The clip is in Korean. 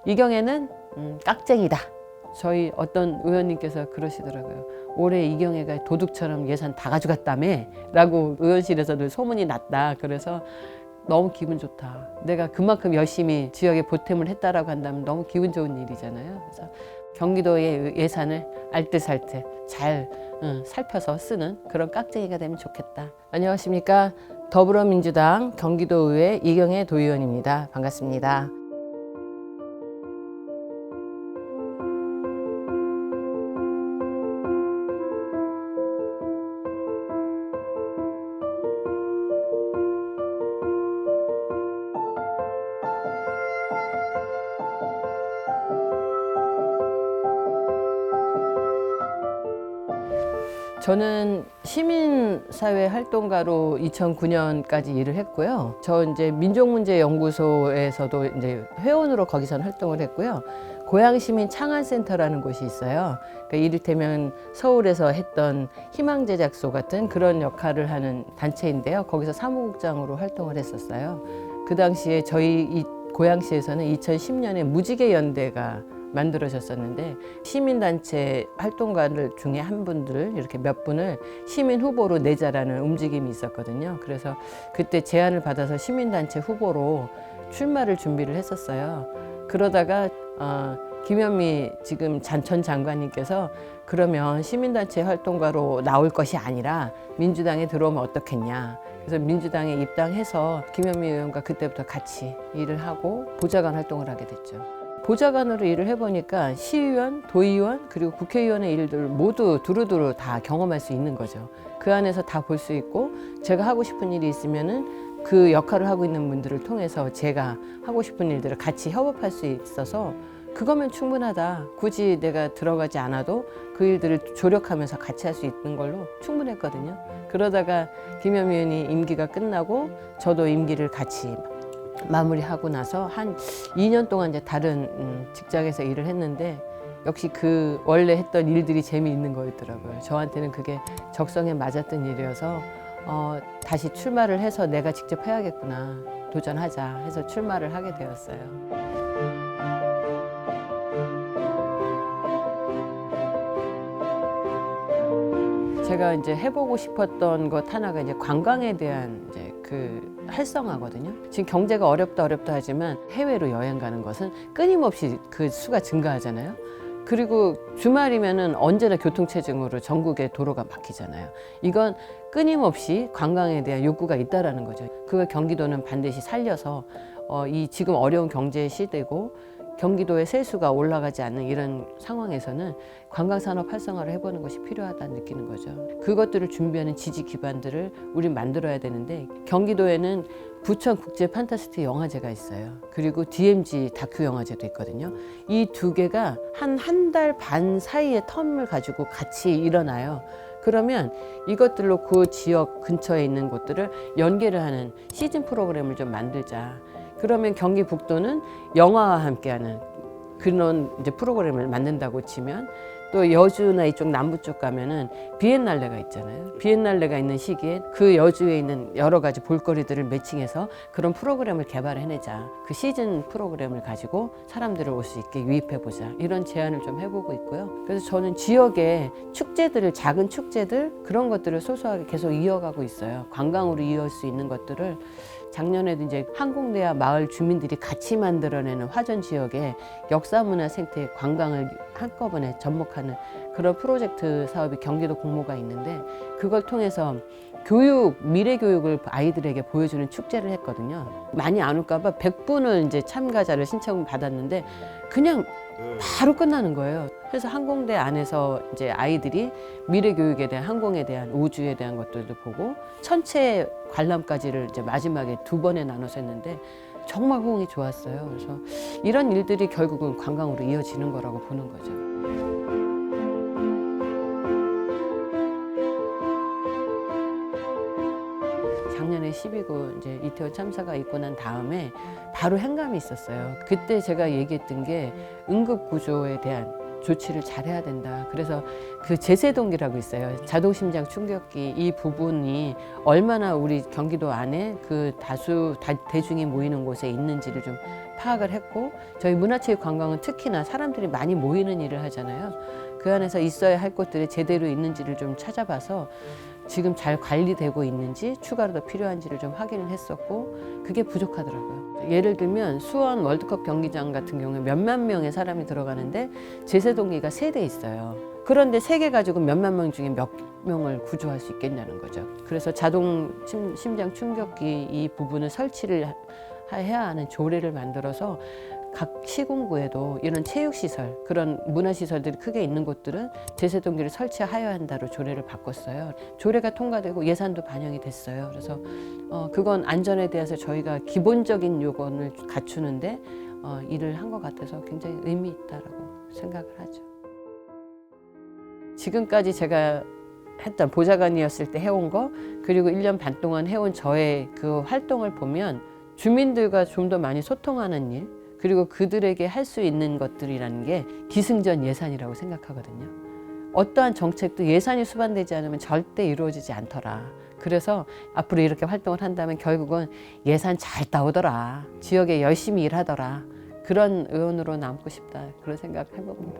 이경애는 깍쟁이다. 저희 어떤 의원님께서 그러시더라고요. 올해 이경애가 도둑처럼 예산 다 가져갔다며 라고 의원실에서 늘 소문이 났다. 그래서 너무 기분 좋다. 내가 그만큼 열심히 지역에 보탬을 했다라고 한다면 너무 기분 좋은 일이잖아요. 그래서 경기도의 예산을 알뜰살뜰 잘 살펴서 쓰는 그런 깍쟁이가 되면 좋겠다. 안녕하십니까. 더불어민주당 경기도의회 이경애 도의원입니다. 반갑습니다. 저는 시민사회 활동가로 2009년까지 일을 했고요. 저 이제 민족문제연구소에서도 이제 회원으로 거기서 활동을 했고요. 고양시민 창안센터라는 곳이 있어요. 그러니까 이를테면 서울에서 했던 희망제작소 같은 그런 역할을 하는 단체인데요. 거기서 사무국장으로 활동을 했었어요. 그 당시에 저희 이 고양시에서는 2010년에 무지개연대가 만들어졌었는데 시민단체 활동가들 중에 한 분들을 이렇게 몇 분을 시민 후보로 내자라는 움직임이 있었거든요. 그래서 그때 제안을 받아서 시민단체 후보로 출마를 준비를 했었어요. 그러다가 김현미 지금 전 장관님께서 그러면 시민단체 활동가로 나올 것이 아니라 민주당에 들어오면 어떻겠냐. 그래서 민주당에 입당해서 김현미 의원과 그때부터 같이 일을 하고 보좌관 활동을 하게 됐죠. 보좌관으로 일을 해보니까 시의원, 도의원, 그리고 국회의원의 일들을 모두 두루두루 다 경험할 수 있는 거죠. 그 안에서 다 볼 수 있고 제가 하고 싶은 일이 있으면은 그 역할을 하고 있는 분들을 통해서 제가 하고 싶은 일들을 같이 협업할 수 있어서 그거면 충분하다. 굳이 내가 들어가지 않아도 그 일들을 조력하면서 같이 할 수 있는 걸로 충분했거든요. 그러다가 김현미 의원이 임기가 끝나고 저도 임기를 같이 마무리하고 나서 한 2년 동안 이제 다른 직장에서 일을 했는데 역시 그 원래 했던 일들이 재미있는 거였더라고요. 저한테는 그게 적성에 맞았던 일이어서 다시 출마를 해서 내가 직접 해야겠구나, 도전하자 해서 출마를 하게 되었어요. 제가 이제 해보고 싶었던 것 하나가 이제 관광에 대한 이제 그 활성화거든요. 지금 경제가 어렵다 하지만 해외로 여행 가는 것은 끊임없이 그 수가 증가하잖아요. 그리고 주말이면은 언제나 교통체증으로 전국의 도로가 막히잖아요. 이건 끊임없이 관광에 대한 욕구가 있다라는 거죠. 그걸 경기도는 반드시 살려서 이 지금 어려운 경제 시대고 경기도의 세수가 올라가지 않는 이런 상황에서는 관광산업 활성화를 해보는 것이 필요하다는 느끼는 거죠. 그것들을 준비하는 지지 기반들을 우린 만들어야 되는데 경기도에는 부천 국제 판타스틱 영화제가 있어요. 그리고 DMZ 다큐 영화제도 있거든요. 이 두 개가 한 달 반 사이의 텀을 가지고 같이 일어나요. 그러면 이것들로 그 지역 근처에 있는 곳들을 연계를 하는 시즌 프로그램을 좀 만들자. 그러면 경기 북도는 영화와 함께하는 그런 이제 프로그램을 만든다고 치면 또 여주나 이쪽 남부 쪽 가면은 비엔날레가 있잖아요. 비엔날레가 있는 시기에 그 여주에 있는 여러 가지 볼거리들을 매칭해서 그런 프로그램을 개발해내자. 그 시즌 프로그램을 가지고 사람들을 올 수 있게 유입해보자. 이런 제안을 좀 해보고 있고요. 그래서 저는 지역의 축제들을, 작은 축제들 그런 것들을 소소하게 계속 이어가고 있어요. 관광으로 이어갈 수 있는 것들을 작년에도 이제 항공대와 마을 주민들이 같이 만들어내는 화전 지역의 역사문화 생태 관광을 한꺼번에 접목하는 그런 프로젝트 사업이 경기도 공모가 있는데 그걸 통해서 미래 교육을 아이들에게 보여주는 축제를 했거든요. 많이 안 올까 봐 100분을 이제 참가자를 신청을 받았는데 그냥 바로 끝나는 거예요. 그래서 항공대 안에서 이제 아이들이 미래 교육에 대한, 항공에 대한, 우주에 대한 것들도 보고 천체 관람까지를 이제 마지막에 2번에 나눠서 했는데 정말 호응이 좋았어요. 그래서 이런 일들이 결국은 관광으로 이어지는 거라고 보는 거죠. 작년에 12구 이제 이태원 참사가 있고 난 다음에 바로 행감이 있었어요. 그때 제가 얘기했던 게 응급구조에 대한 조치를 잘해야 된다. 그래서 그 제세동기라고 있어요. 자동심장 충격기 이 부분이 얼마나 우리 경기도 안에 그 대중이 모이는 곳에 있는지를 좀 파악을 했고, 저희 문화체육관광은 특히나 사람들이 많이 모이는 일을 하잖아요. 그 안에서 있어야 할 것들이 제대로 있는지를 좀 찾아봐서 지금 잘 관리되고 있는지 추가로 더 필요한지를 좀 확인을 했었고, 그게 부족하더라고요. 예를 들면 수원 월드컵 경기장 같은 경우에 몇만 명의 사람이 들어가는데 제세동기가 3대 있어요. 그런데 3개 가지고 몇만 명 중에 몇 명을 구조할 수 있겠냐는 거죠. 그래서 자동 심장 충격기 이 부분을 설치를 해야 하는 조례를 만들어서 각 시군구에도 이런 체육시설, 그런 문화시설들이 크게 있는 곳들은 제세동기를 설치하여야 한다로 조례를 바꿨어요. 조례가 통과되고 예산도 반영이 됐어요. 그래서 그건 안전에 대해서 저희가 기본적인 요건을 갖추는데 일을 한 것 같아서 굉장히 의미 있다라고 생각을 하죠. 지금까지 제가 했던 보좌관이었을 때 해온 거, 그리고 1년 반 동안 해온 저의 그 활동을 보면 주민들과 좀 더 많이 소통하는 일, 그리고 그들에게 할 수 있는 것들이라는 게 기승전 예산이라고 생각하거든요. 어떠한 정책도 예산이 수반되지 않으면 절대 이루어지지 않더라. 그래서 앞으로 이렇게 활동을 한다면 결국은 예산 잘 따오더라. 지역에 열심히 일하더라. 그런 의원으로 남고 싶다. 그런 생각을 해봅니다.